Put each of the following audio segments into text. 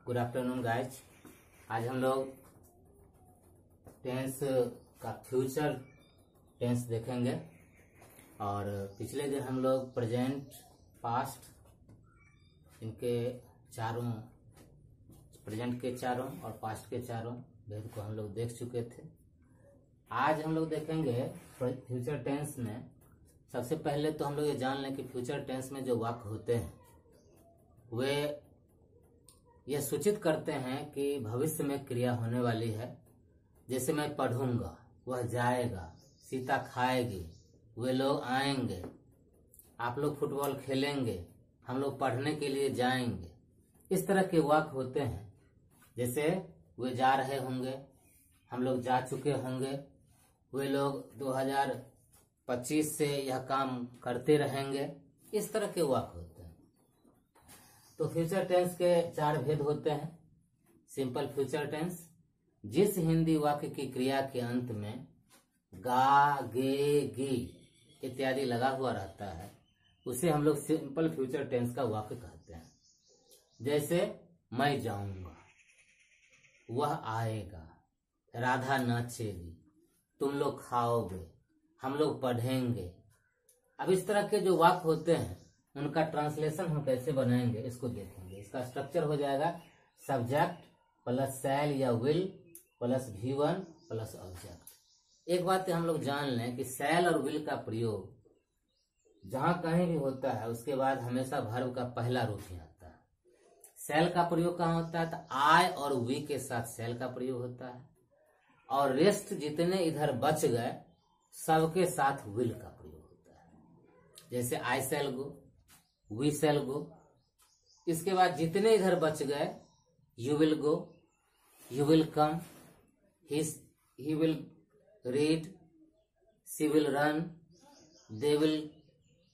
Good afternoon guys. आज हम लोग टेंस का फ्यूचर टेंस देखेंगे और पिछले दिन हम लोग प्रेजेंट, पास्ट, इनके चारों, प्रेजेंट के चारों और पास्ट के चारों भेद को हम लोग देख चुके थे। आज हम लोग देखेंगे फ्यूचर टेंस में। सबसे पहले तो हम लोग ये जान लें कि फ्यूचर टेंस में जो वाक्य होते हैं वे यह सूचित करते हैं कि भविष्य में क्रिया होने वाली है। जैसे मैं पढ़ूंगा, वह जाएगा, सीता खाएगी, वे लोग आएंगे, आप लोग फुटबॉल खेलेंगे, हम लोग पढ़ने के लिए जाएंगे। इस तरह के वाक्य होते हैं। जैसे वे जा रहे होंगे, हम लोग जा चुके होंगे, वे लोग 2025 से यह काम करते रहेंगे। इस तरह के वाक्य होते हैं। तो फ्यूचर टेंस के चार भेद होते हैं। सिंपल फ्यूचर टेंस, जिस हिंदी वाक्य की क्रिया के अंत में गा, गे, गी इत्यादि लगा हुआ रहता है उसे हम लोग सिंपल फ्यूचर टेंस का वाक्य कहते हैं। जैसे मैं जाऊंगा, वह आएगा, राधा नाचेगी, तुम लोग खाओगे, हम लोग पढ़ेंगे। अब इस तरह के जो वाक्य होते हैं उनका ट्रांसलेशन हम कैसे बनाएंगे इसको देखेंगे। इसका स्ट्रक्चर हो जाएगा सब्जेक्ट प्लस शैल या will plus V1 plus object. एक बात हम लोग जान लें कि शैल और विल का प्रयोग जहां कहीं भी होता है उसके बाद हमेशा वर्ब का पहला रूप ही आता है। शैल का प्रयोग कहाँ होता है? तो आई और वी के साथ शैल का प्रयोग होता है और रेस्ट जितने इधर बच गए सबके साथ विल का प्रयोग होता है। जैसे आई शैल गो, वी शैल गो। इसके बाद जितने इधर बच गए, you will go, you will come, he will read, she will run, they will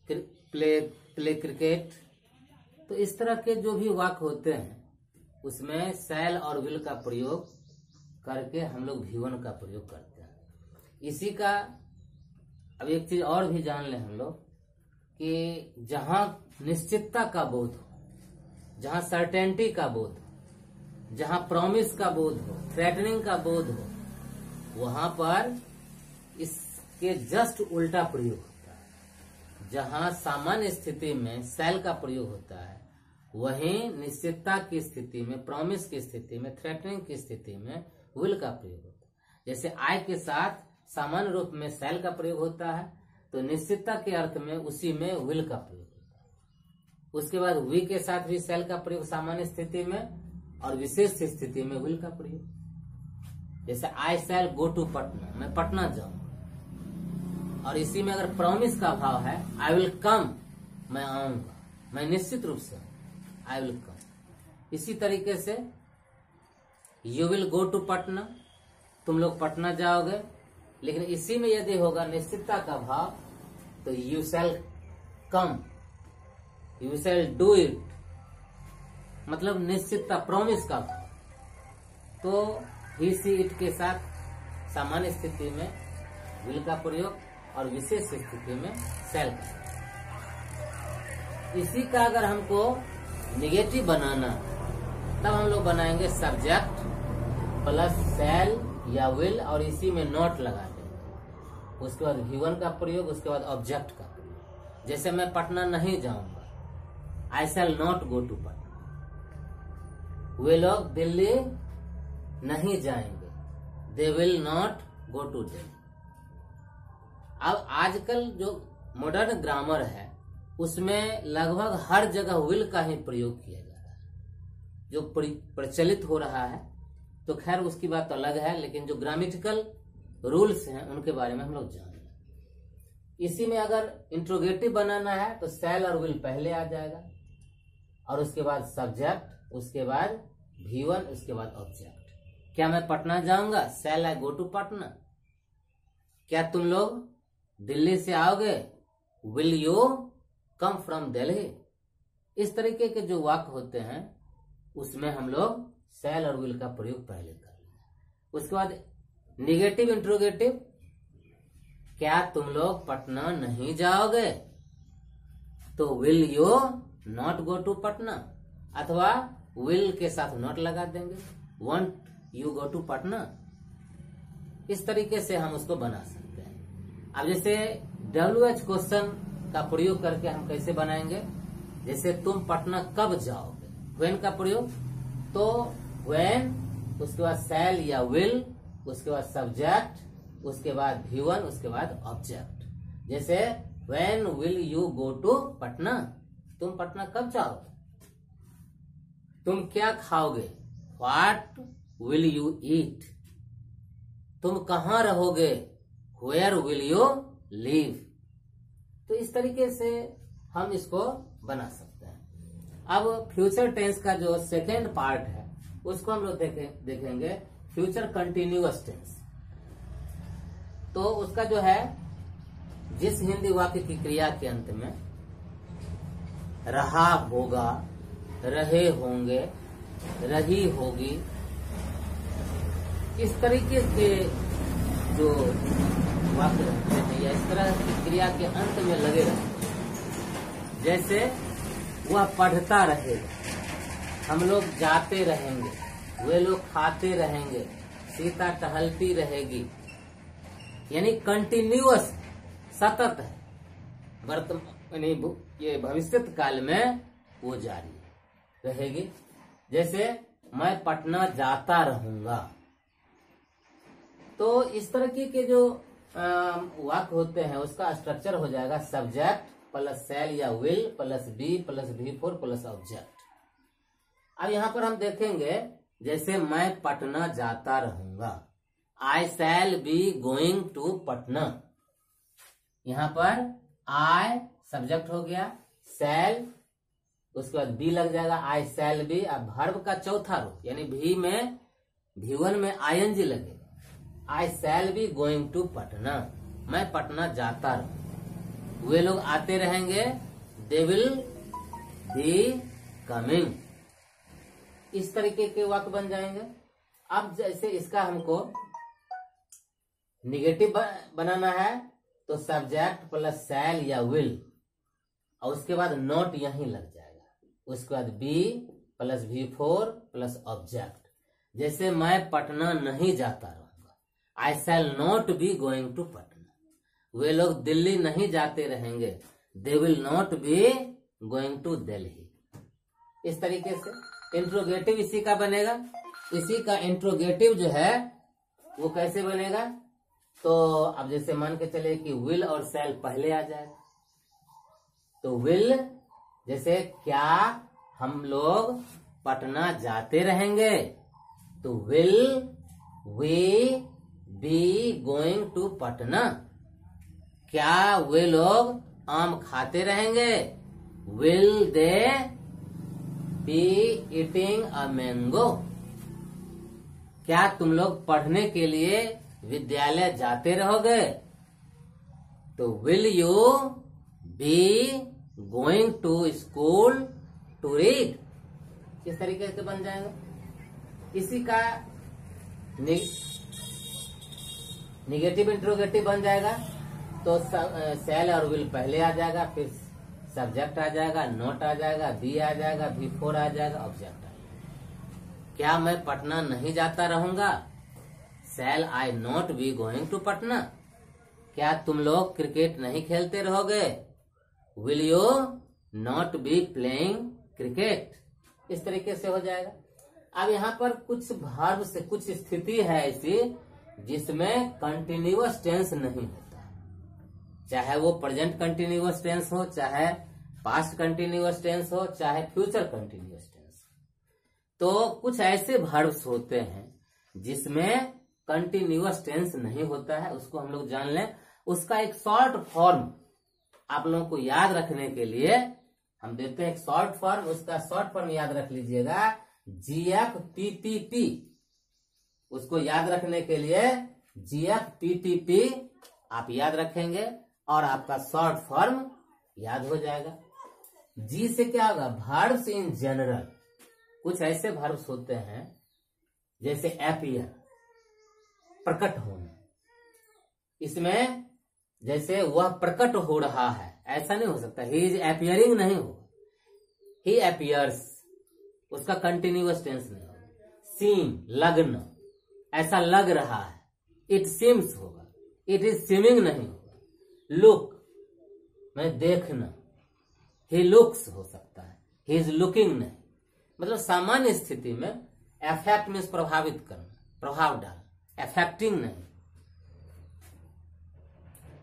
play cricket. तो इस तरह के जो भी वाक्य होते हैं उसमें शैल और विल का प्रयोग करके हम लोग V1 का प्रयोग करते हैं। इसी का अब एक चीज और भी जान लें हम लोग कि जहां निश्चितता का बोध हो, जहां सर्टेनिटी का बोध हो, जहां प्रॉमिस का बोध हो, थ्रेटनिंग का बोध हो, वहां पर इसके जस्ट उल्टा प्रयोग होता है। जहां सामान्य स्थिति में शैल का प्रयोग होता है वहीं निश्चितता की स्थिति में, प्रॉमिस की स्थिति में, थ्रेटनिंग की स्थिति में विल का प्रयोग होता है। जैसे आई के साथ सामान्य रूप में शैल का प्रयोग होता है तो निश्चितता के अर्थ में उसी में विल का प्रयोग होता है। उसके बाद वी के साथ भी शैल का प्रयोग सामान्य स्थिति में और विशेष स्थिति में विल का प्रयोग। जैसे आई शैल गो टू पटना, मैं पटना जाऊंगा। और इसी में अगर प्रॉमिस का भाव है आई विल कम, मैं आऊंगा, मैं निश्चित रूप से आई विल कम। इसी तरीके से you will go to Patna, तुम लोग पटना जाओगे। लेकिन इसी में यदि होगा निश्चितता का भाव तो you shall come, you shall do it, मतलब निश्चितता, प्रॉमिस का भाव। तो ही सी इट के साथ सामान्य स्थिति में विल का प्रयोग और विशेष स्थिति में शैल का। इसी का अगर हमको निगेटिव बनाना तब हम लोग बनाएंगे सब्जेक्ट प्लस शैल या विल और इसी में नॉट लगा देंगे। उसके बाद V1 का प्रयोग, उसके बाद ऑब्जेक्ट का प्रयोग। जैसे मैं पटना नहीं जाऊंगा, I shall not go to Patna. वे लोग दिल्ली नहीं जाएंगे, they will not go to Delhi. अब आजकल जो मॉडर्न ग्रामर है उसमें लगभग हर जगह विल का ही प्रयोग किया जा रहा है जो प्रचलित हो रहा है। तो खैर उसकी बात अलग है, लेकिन जो ग्रामेटिकल रूल्स हैं उनके बारे में हम लोग जान लें। इसी में अगर इंट्रोगेटिव बनाना है तो शैल और विल पहले आ जाएगा और उसके बाद सब्जेक्ट, उसके बाद V1, उसके बाद ऑब्जेक्ट। क्या मैं पटना जाऊंगा? शैल आई गो टू पटना। क्या तुम लोग दिल्ली से आओगे? Will you come from Delhi? इस तरीके के जो वाक्य होते हैं उसमें हम लोग शैल और विल का प्रयोग पहले कर लेंगे। उसके बाद निगेटिव इंट्रोगेटिव, क्या तुम लोग पटना नहीं जाओगे? तो will you not go to Patna. अथवा विल के साथ नॉट लगा देंगे, won't you go to Patna. इस तरीके से हम उसको बना सकते हैं। अब जैसे WH क्वेश्चन का प्रयोग करके हम कैसे बनाएंगे, जैसे तुम पटना कब जाओगे, व्हेन का प्रयोग, तो व्हेन, उसके बाद शैल या विल, उसके बाद सब्जेक्ट, उसके बाद V1, उसके बाद ऑब्जेक्ट। जैसे when will you go to Patna, तुम पटना कब जाओगे। तुम क्या खाओगे, व्हाट विल यू ईट। तुम कहाँ रहोगे, वेयर विल यू लिव। तो इस तरीके से हम इसको बना सकते हैं। अब फ्यूचर टेंस का जो सेकेंड पार्ट है उसको हम लोग देखेंगे फ्यूचर कंटिन्यूअस टेंस। तो उसका जो है, जिस हिंदी वाक्य की क्रिया के अंत में रहा होगा, रहे होंगे, रही होगी, इस तरीके के जो वाक्य रहते हैं या इस तरह की क्रिया के अंत में लगे रहते हैं। जैसे वह पढ़ता रहेगा, हम लोग जाते रहेंगे, वे लोग खाते रहेंगे, सीता टहलती रहेगी, यानी कंटिन्यूअस, सतत है, वर्तमान ये भविष्य काल में वो जारी रहेगी। जैसे मैं पटना जाता रहूंगा। तो इस तरह के जो वाक्य होते हैं उसका स्ट्रक्चर हो जाएगा सब्जेक्ट प्लस शैल या will plus be plus V4 plus object. अब यहाँ पर हम देखेंगे, जैसे मैं पटना जाता रहूंगा, I shall be going to Patna. यहाँ पर आई सब्जेक्ट हो गया, शैल, उसके बाद बी लग जाएगा, आई शैल बी। अब वर्ब का चौथा रूप यानी V1 में ING लगेगा, I shall be going to Patna, मैं पटना जाता रहूं। वे लोग आते रहेंगे, दे विल बी कमिंग। इस तरीके के वाक्य बन जाएंगे। अब जैसे इसका हमको निगेटिव बनाना है तो सब्जेक्ट प्लस शैल या विल और उसके बाद नॉट यहीं लग जाएगा, उसके बाद B plus V4 plus object. जैसे मैं पटना नहीं जाता रहूंगा, I shall not be going to Patna. वे लोग दिल्ली नहीं जाते रहेंगे, they will not be going to Delhi. इस तरीके से इंट्रोगेटिव इसी का बनेगा। इसी का इंट्रोगेटिव जो है वो कैसे बनेगा, तो अब जैसे मान के चले कि विल और शैल पहले आ जाएगा, तो विल, जैसे क्या हम लोग पटना जाते रहेंगे, तो will we be going to Patna. क्या वे लोग आम खाते रहेंगे, will they be eating a mango. क्या तुम लोग पढ़ने के लिए विद्यालय जाते रहोगे, तो will you be going to school to read. इस तरीके से बन जाएगा। इसी का निगेटिव इंट्रोगेटिव बन जाएगा, तो शैल और विल पहले आ जाएगा, फिर सब्जेक्ट आ जाएगा, नोट आ जाएगा, बी आ जाएगा, V4 आ जाएगा, ऑब्जेक्ट आ जाएगा। क्या मैं पटना नहीं जाता रहूंगा, shall I not be going to Patna. क्या तुम लोग क्रिकेट नहीं खेलते रहोगे, will you not be playing cricket. इस तरीके से हो जाएगा। अब यहाँ पर कुछ वर्ब से कुछ स्थिति है ऐसी जिसमें कंटिन्यूअस टेंस नहीं होता है, चाहे वो प्रेजेंट कंटिन्यूअस टेंस हो, चाहे पास्ट कंटिन्यूअस टेंस हो, चाहे फ्यूचर कंटिन्यूअस टेंस। तो कुछ ऐसे वर्ब्स होते हैं जिसमें कंटिन्यूअस टेंस नहीं होता है, उसको हम लोग जान लें। उसका एक शॉर्ट फॉर्म आप लोगों को याद रखने के लिए हम देते हैं एक शॉर्ट फॉर्म। उसका शॉर्ट फॉर्म याद रख लीजिएगा, GFPPP। उसको याद रखने के लिए GFPPP आप याद रखेंगे और आपका शॉर्ट फॉर्म याद हो जाएगा। जी से क्या होगा, वर्ब्स इन जनरल। कुछ ऐसे वर्ब्स होते हैं जैसे अपीयर, प्रकट होना। इसमें जैसे वह प्रकट हो रहा है, ऐसा नहीं हो सकता, ही इज अपीयरिंग नहीं हो, ही अपीयर्स। उसका कंटिन्यूअस टेंस नहीं होगा। सीम लगना, ऐसा लग रहा है, इट सीम्स होगा, इट इज सीमिंग नहीं होगा। लुक मैं देखना, ही लुक्स हो सकता है, ही इज लुकिंग नहीं। मतलब सामान्य स्थिति में अफेक्ट मीन्स प्रभावित करना, प्रभाव डालना, अफेक्टिंग नहीं।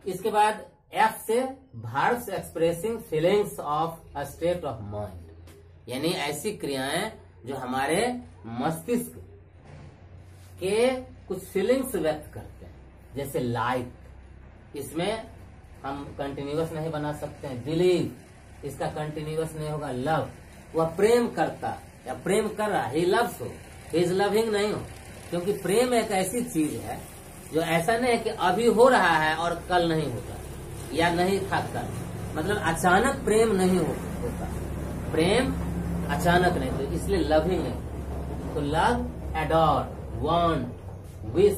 इसके बाद एफ से verbs expressing feelings of a state of mind, यानी ऐसी क्रियाएं जो हमारे मस्तिष्क के कुछ फीलिंग्स व्यक्त करते हैं, जैसे लाइक, इसमें हम कंटिन्यूअस नहीं बना सकते हैं। बिलीव, इसका कंटिन्यूअस नहीं होगा। लव, वह प्रेम करता या प्रेम कर रहा, ही लव्स हो, ही इज लविंग नहीं हो, क्योंकि प्रेम एक ऐसी चीज है जो ऐसा नहीं है कि अभी हो रहा है और कल नहीं होगा या नहीं था कल। मतलब अचानक प्रेम नहीं होता, प्रेम अचानक नहीं, तो इसलिए लविंग नहीं। तो love, adore, want, wish,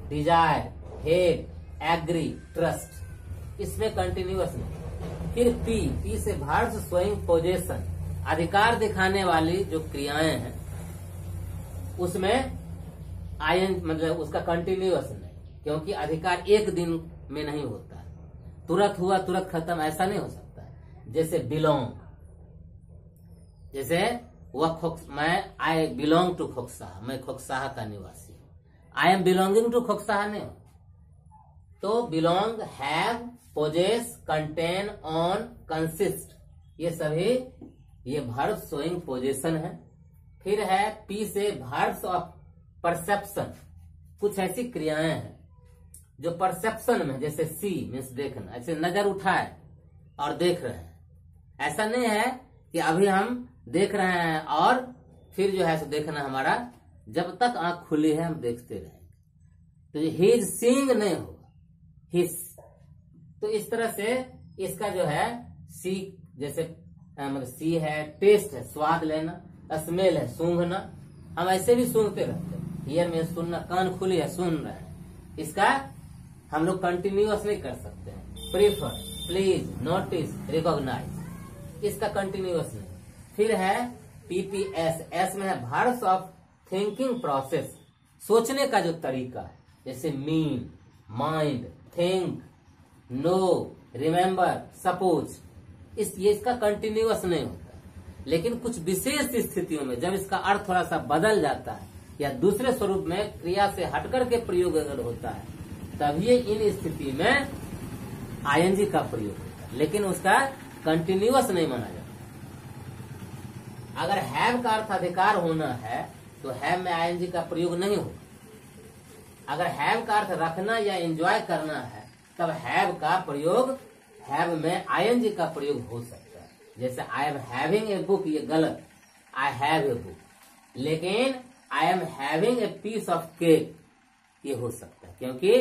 desire, hate, agree, trust, इसमें कंटिन्यूअस नहीं। फिर पी से verbs showing पोजेशन, अधिकार दिखाने वाली जो क्रियाएं हैं उसमें आयन मतलब उसका कंटिन्यूअस नहीं, क्योंकि अधिकार एक दिन में नहीं होता है, तुरंत हुआ तुरंत खत्म, ऐसा नहीं हो सकता है। जैसे बिलोंग, जैसे वह मैं आई बिलोंग टू खोकसाहा, मैं खोकसाहा का निवासी हूं। I am belonging to Khoksaha नहीं हो। तो belong, have, possess, contain, on, consist, ये सभी ये verbs showing पोजेशन है। फिर है पी से verbs ऑफ परसेप्शन, कुछ ऐसी क्रियाएं हैं जो परसेप्शन में, जैसे सी मीन्स देखना, ऐसे नजर उठाए और देख रहे हैं। ऐसा नहीं है कि अभी हम देख रहे हैं और फिर जो है सो देखना हमारा, जब तक आंख खुली है हम देखते रहेंगे। तो ही इज सीइंग नहीं होगा, हिज। तो इस तरह से इसका जो है सी, जैसे मतलब सी है टेस्ट है स्वाद लेना, स्मेल है सूंघना, हम ऐसे भी सूंघते रहते हैं। ईयर में सुनना, कान खुली है सुन रहे हैं, इसका हम लोग कंटिन्यूअस नहीं कर सकते हैं। प्रीफर, प्लीज, नोटिस, रिकॉग्नाइज, इसका कंटिन्यूअस नहीं। फिर है पीपीएस, एस में है verbs ऑफ थिंकिंग प्रोसेस, सोचने का जो तरीका है, जैसे mean, mind, think, know, remember, suppose, इसका कंटिन्यूअस नहीं होता। लेकिन कुछ विशेष स्थितियों में जब इसका अर्थ थोड़ा सा बदल जाता है या दूसरे स्वरूप में क्रिया से हटकर के प्रयोग अगर होता है, तभी इन स्थिति में आईएनजी का प्रयोग होता है, लेकिन उसका कंटिन्यूअस नहीं माना जाता। अगर हैव का अर्थ अधिकार होना है तो हैव में आईएनजी का प्रयोग नहीं होगा। अगर हैव का अर्थ रखना या एंजॉय करना है तब हैव का प्रयोग, हैव में आईएनजी का प्रयोग हो सकता है। जैसे I am having a book, ये गलत, आई हैव ए बुक, लेकिन I am having a piece of cake, ये हो सकता है, क्योंकि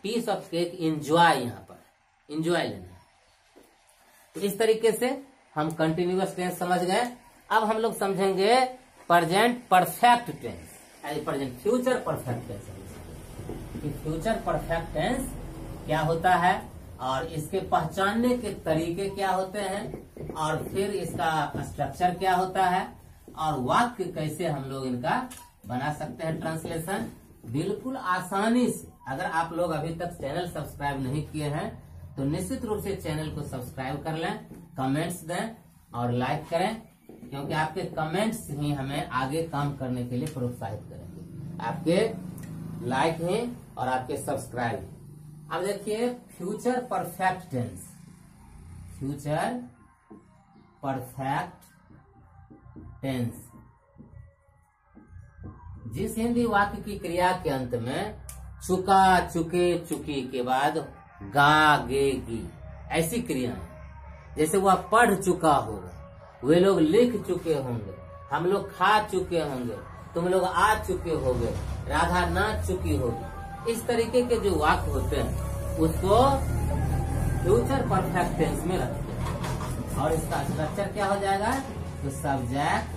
पीस ऑफ केक एंजॉय, यहाँ पर एंजॉय लेना है। तो इस तरीके से हम कंटिन्यूअस टेंस समझ गए। अब हम लोग समझेंगे present perfect tense, present future perfect tense. Future perfect tense क्या होता है और इसके पहचानने के तरीके क्या होते हैं, और फिर इसका स्ट्रक्चर क्या होता है, और वाक्य कैसे हम लोग इनका बना सकते हैं ट्रांसलेशन, बिल्कुल आसानी से। अगर आप लोग अभी तक चैनल सब्सक्राइब नहीं किए हैं तो निश्चित रूप से चैनल को सब्सक्राइब कर लें, कमेंट्स दें और लाइक करें, क्योंकि आपके कमेंट्स ही हमें आगे काम करने के लिए प्रोत्साहित करेंगे। आपके लाइक ही और आपके सब्सक्राइब। अब देखिए future perfect tense, future perfect tense, जिस हिंदी वाक्य की क्रिया के अंत में चुका, चुके, चुकी के बाद गा, गे, गी, ऐसी क्रियाएं, जैसे वह पढ़ चुका होगा, वे लोग लिख चुके होंगे, हम लोग खा चुके होंगे, तुम लोग आ चुके होगे, राधा नाच चुकी होगी, इस तरीके के जो वाक्य होते हैं उसको फ्यूचर परफेक्ट टेंस में रखते हैं। और इसका स्ट्रक्चर क्या हो जाएगा, तो सब्जेक्ट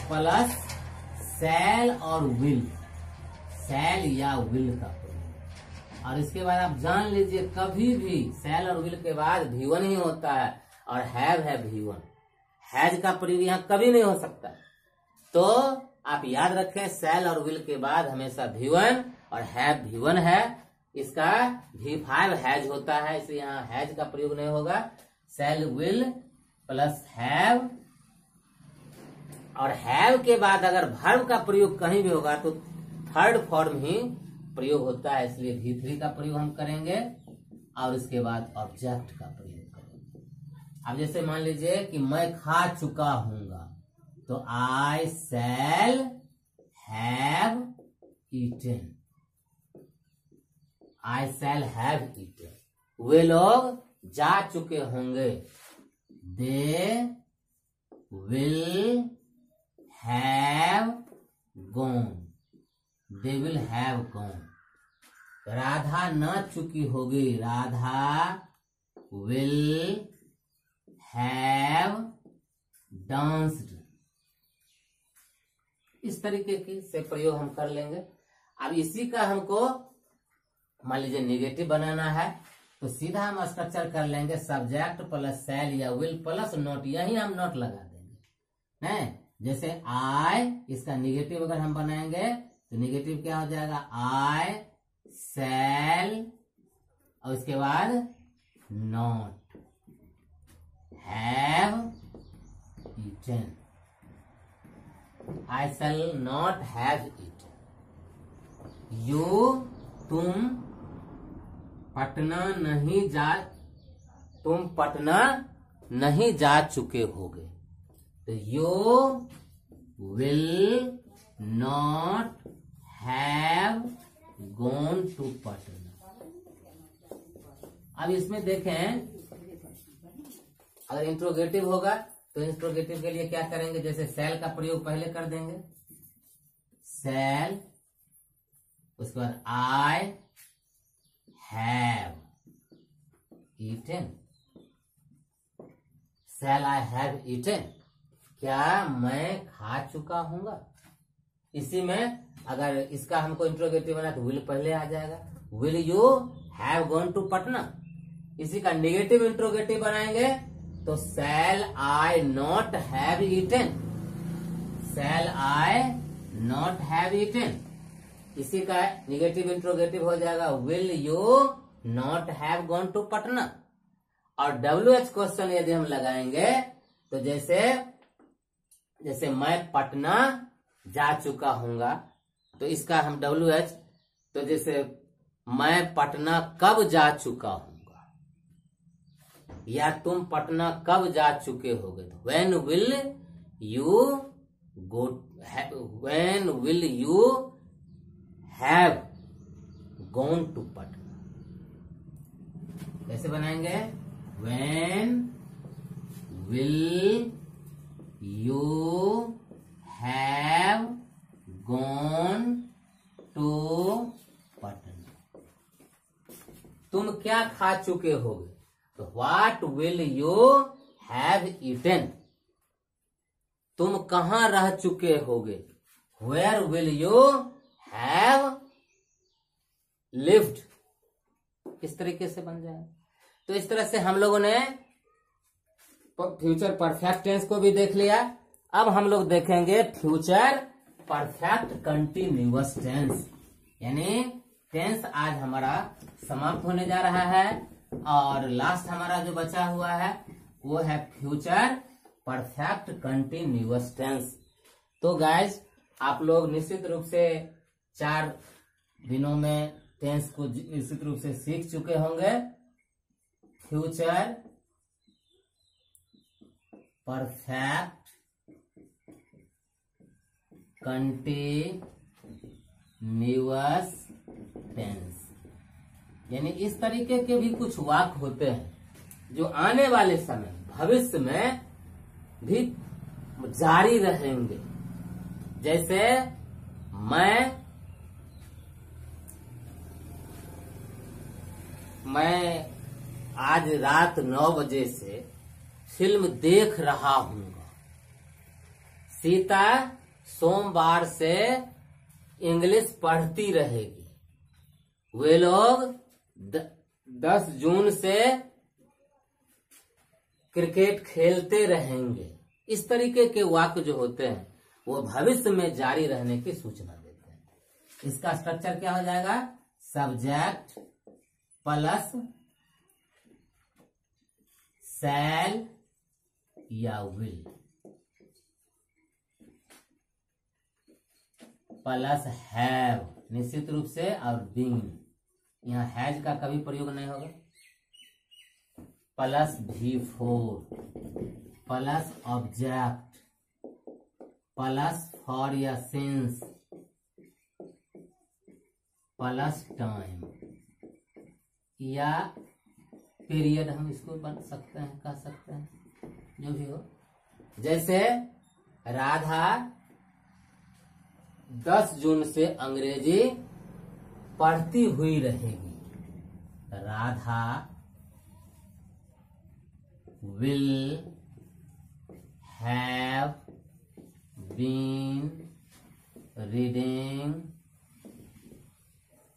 प्लस शैल और विल, शैल या विल का प्रयोग। और इसके बाद आप जान लीजिए कभी भी शैल और विल के बाद V1 ही होता है, और हैव है V1। हैज का प्रयोग यहाँ कभी नहीं हो सकता। तो आप याद रखें, शैल और विल के बाद हमेशा V1 और हैव V1 है, इसका V5 हैज होता है, इसलिए यहाँ हैज का प्रयोग नहीं होगा। शैल विल प्लस हैव, और हैव के बाद अगर वर्ब का प्रयोग कहीं भी होगा तो थर्ड फॉर्म ही प्रयोग होता है, इसलिए V3 का प्रयोग हम करेंगे और उसके बाद ऑब्जेक्ट का प्रयोग करेंगे। अब जैसे मान लीजिए कि मैं खा चुका हूंगा, तो I shall have eaten, I shall have eaten. वे लोग जा चुके होंगे, they will have gone, they will have gone. Radha न चुकी होगी, राधा विल हैव डांस्ड। इस तरीके की से प्रयोग हम कर लेंगे। अब इसी का हमको मान लीजिए नेगेटिव बनाना है, तो सीधा हम स्ट्रक्चर कर लेंगे सब्जेक्ट प्लस शैल या विल प्लस नॉट, यही हम नॉट लगा देंगे हैं। जैसे आई, इसका नेगेटिव अगर हम बनाएंगे तो नेगेटिव क्या हो जाएगा, आई शैल और उसके बाद not have eaten, I shall not have eaten. You, तुम पटना नहीं जा चुके होगे, तो you will not have gone to Patna. अब इसमें देखें, अगर इंट्रोगेटिव होगा तो इंट्रोगेटिव के लिए क्या करेंगे, जैसे शैल का प्रयोग पहले कर देंगे, शैल, उसके बाद I have eaten, shall I have eaten, क्या मैं खा चुका हूंगा। इसी में अगर इसका हमको इंट्रोगेटिव बना तो विल पहले आ जाएगा, will you have gone to Patna. इसी का नेगेटिव इंट्रोगेटिव बनाएंगे तो shall I not have eaten, shall I not have eaten. इसी का नेगेटिव इंट्रोगेटिव हो जाएगा, will you not have gone to Patna. और WH क्वेश्चन यदि हम लगाएंगे तो जैसे मैं पटना जा चुका हूंगा, तो इसका हम WH, तो जैसे मैं पटना कब जा चुका हूंगा, या तुम पटना कब जा चुके होगे, तो when will you go, when will you have gone to Patna. कैसे बनाएंगे, when will you have gone to Patna. तुम क्या खा चुके होगे, तो what will you have eaten. तुम कहां रह चुके होगे, where will you have lived. इस तरीके से बन जाए। तो इस तरह से हम लोगों ने फ्यूचर परफेक्ट टेंस को भी देख लिया। अब हम लोग देखेंगे फ्यूचर परफेक्ट कंटिन्यूअस टेंस, यानी टेंस आज हमारा समाप्त होने जा रहा है और लास्ट हमारा जो बचा हुआ है वो है फ्यूचर परफेक्ट कंटिन्यूअस टेंस। तो गाइज आप लोग निश्चित रूप से 4 दिनों में टेंस को निश्चित रूप से सीख चुके होंगे। फ्यूचर परफेक्ट कंटिन्यूअस टेंस, यानी इस तरीके के भी कुछ वाक्य होते हैं जो आने वाले समय भविष्य में भी जारी रहेंगे। जैसे मैं आज रात 9 बजे से फिल्म देख रहा हूंगा। सीता सोमवार से इंग्लिश पढ़ती रहेगी। वे लोग 10 जून से क्रिकेट खेलते रहेंगे। इस तरीके के वाक्य जो होते हैं वो भविष्य में जारी रहने की सूचना देते हैं। इसका स्ट्रक्चर क्या हो जाएगा? सब्जेक्ट प्लस शैल या विल प्लस हैव, निश्चित रूप से, और बीन, यहाँ हैज का कभी प्रयोग नहीं होगा, plus V4 plus object plus for या सिंस प्लस टाइम या पीरियड, हम इसको बन सकते हैं, कह सकते हैं, जो भी हो। जैसे राधा 10 जून से अंग्रेजी पढ़ती हुई रहेगी। Radha will have been reading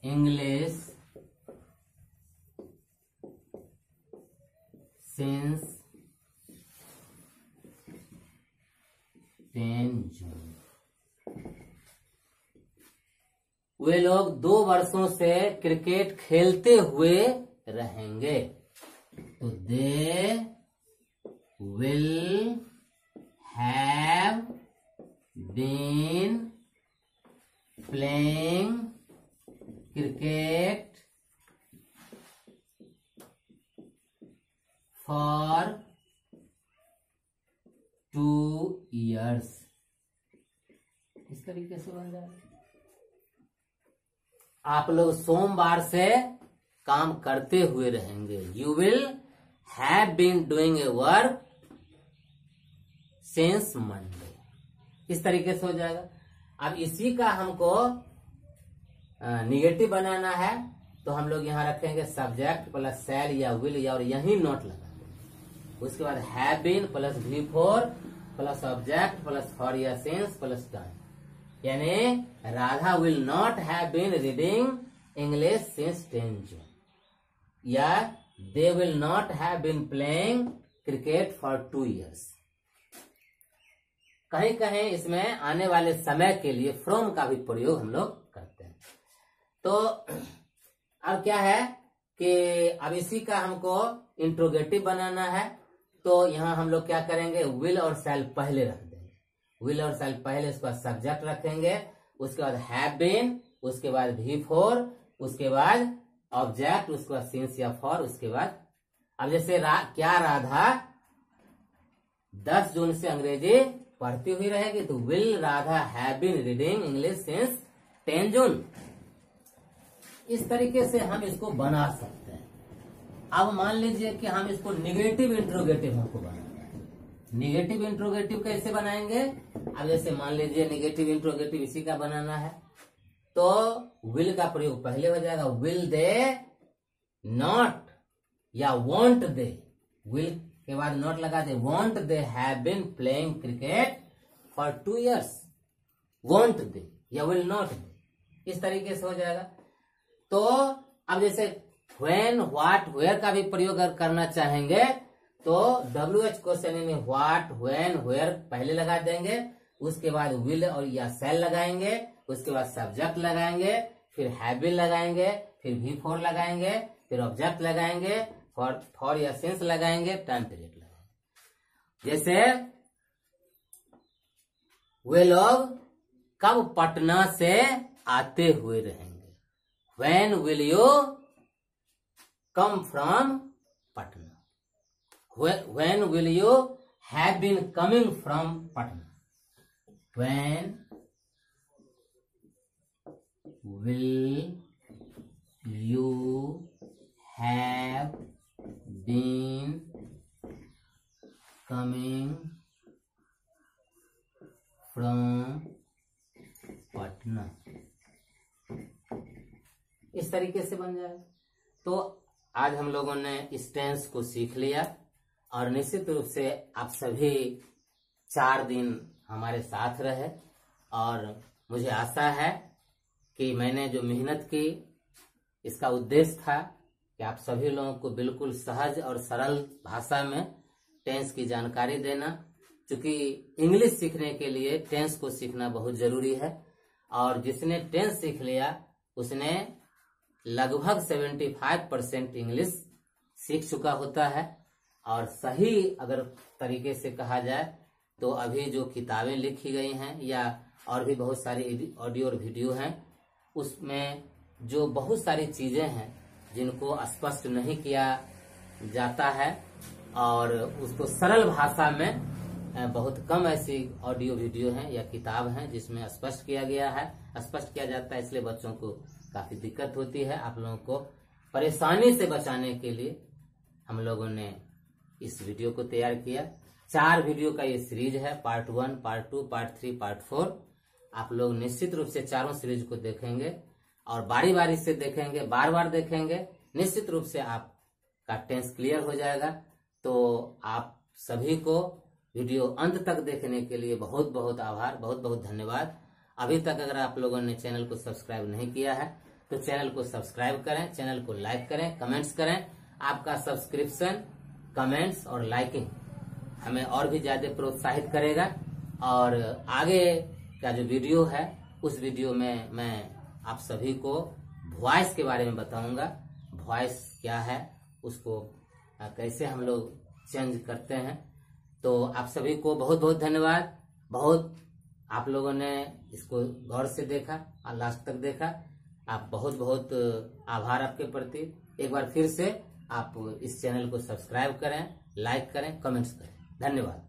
English since 10 June। वे लोग 2 वर्षों से क्रिकेट खेलते हुए रहेंगे। तो दे will have been playing cricket for 2 years। इस तरीके से बन जाएगा। आप लोग सोमवार से काम करते हुए रहेंगे। You will have been doing a work since Monday। इस तरीके से हो जाएगा। अब इसी का हमको निगेटिव बनाना है, तो हम लोग यहाँ रखेंगे सब्जेक्ट प्लस शैल या विल, या और यही नोट लगा देंगे। उसके बाद have been plus V4 plus object plus for या सिंस प्लस टाइम, यानी Radha will not have been reading English since 10 June, या they will not have been playing cricket for 2 years। कहीं कहीं इसमें आने वाले समय के लिए फ्रॉम का भी प्रयोग हम लोग करते हैं। तो अब क्या है कि अब इसी का हमको इंट्रोगेटिव बनाना है, तो यहाँ हम लोग क्या करेंगे, विल और शैल पहले रख देंगे। विल और शैल पहले, उसके बाद सब्जेक्ट रखेंगे, उसके बाद हैव बीन, उसके बाद V4, उसके बाद ऑब्जेक्ट, उसके बाद सिंस या फॉर, उसके बाद अब जैसे क्या राधा 10 जून से अंग्रेजी पढ़ती हुई रहेगी, तो will Radha have been reading English since 10 June. इस तरीके से हम इसको बना सकते हैं। अब मान लीजिए कि हम इसको निगेटिव इंट्रोगेटिव हमको बनाना है। निगेटिव इंट्रोगेटिव कैसे बनाएंगे? अब जैसे मान लीजिए निगेटिव इंट्रोगेटिव इसी का बनाना है, तो विल का प्रयोग पहले हो जाएगा। विल दे नॉट या वॉन्ट दे, विल के बाद नॉट लगा दे, won't they have been playing cricket for 2 years। Won't they या विल नॉट दे, इस तरीके से हो जाएगा। तो अब जैसे व्हेन, व्हाट, वेयर का भी प्रयोग अगर करना चाहेंगे, तो WH क्वेश्चन यानी व्हाट, व्हेन, वेयर पहले लगा देंगे, उसके बाद विल और या शैल लगाएंगे, उसके बाद सब्जेक्ट लगाएंगे, फिर हैव बीन लगाएंगे, फिर V4 लगाएंगे, फिर ऑब्जेक्ट लगाएंगे, फॉर या सिंस लगाएंगे, टाइम पीरियड लगाएंगे। जैसे वे लोग कब पटना से आते हुए रहेंगे। When will you come from Patna? When will you have been coming from Patna? When will you have been coming from Patna? इस तरीके से बन जाएगा। तो आज हम लोगों ने इस टेंस को सीख लिया, और निश्चित रूप से आप सभी 4 दिन हमारे साथ रहे, और मुझे आशा है कि मैंने जो मेहनत की, इसका उद्देश्य था कि आप सभी लोगों को बिल्कुल सहज और सरल भाषा में टेंस की जानकारी देना, क्योंकि इंग्लिश सीखने के लिए टेंस को सीखना बहुत जरूरी है। और जिसने टेंस सीख लिया उसने लगभग 75% इंग्लिश सीख चुका होता है। और सही अगर तरीके से कहा जाए तो अभी जो किताबें लिखी गई हैं या और भी बहुत सारी ऑडियो और वीडियो हैं, उसमें जो बहुत सारी चीजें हैं जिनको स्पष्ट नहीं किया जाता है और उसको सरल भाषा में बहुत कम ऐसी ऑडियो वीडियो हैं या किताब हैं जिसमें स्पष्ट किया गया है, स्पष्ट किया जाता है। इसलिए बच्चों को काफी दिक्कत होती है। आप लोगों को परेशानी से बचाने के लिए हम लोगों ने इस वीडियो को तैयार किया। 4 वीडियो का ये सीरीज है, पार्ट 1, पार्ट 2, पार्ट 3, पार्ट 4। आप लोग निश्चित रूप से चारों सीरीज को देखेंगे और बारी बारी से देखेंगे, बार बार देखेंगे, निश्चित रूप से आपका टेंस क्लियर हो जाएगा। तो आप सभी को वीडियो अंत तक देखने के लिए बहुत बहुत आभार, बहुत बहुत धन्यवाद। अभी तक अगर आप लोगों ने चैनल को सब्सक्राइब नहीं किया है तो चैनल को सब्सक्राइब करें, चैनल को लाइक करें, कमेंट्स करें। आपका सब्सक्रिप्शन, कमेंट्स और लाइकिंग हमें और भी ज्यादा प्रोत्साहित करेगा। और आगे का जो वीडियो है उस वीडियो में मैं आप सभी को वॉइस के बारे में बताऊंगा। वॉइस क्या है, उसको कैसे हम लोग चेंज करते हैं। तो आप सभी को बहुत बहुत धन्यवाद। बहुत आप लोगों ने इसको गौर से देखा और लास्ट तक देखा। आप बहुत बहुत आभार आपके प्रति। एक बार फिर से आप इस चैनल को सब्सक्राइब करें, लाइक करें, कमेंट्स करें। धन्यवाद।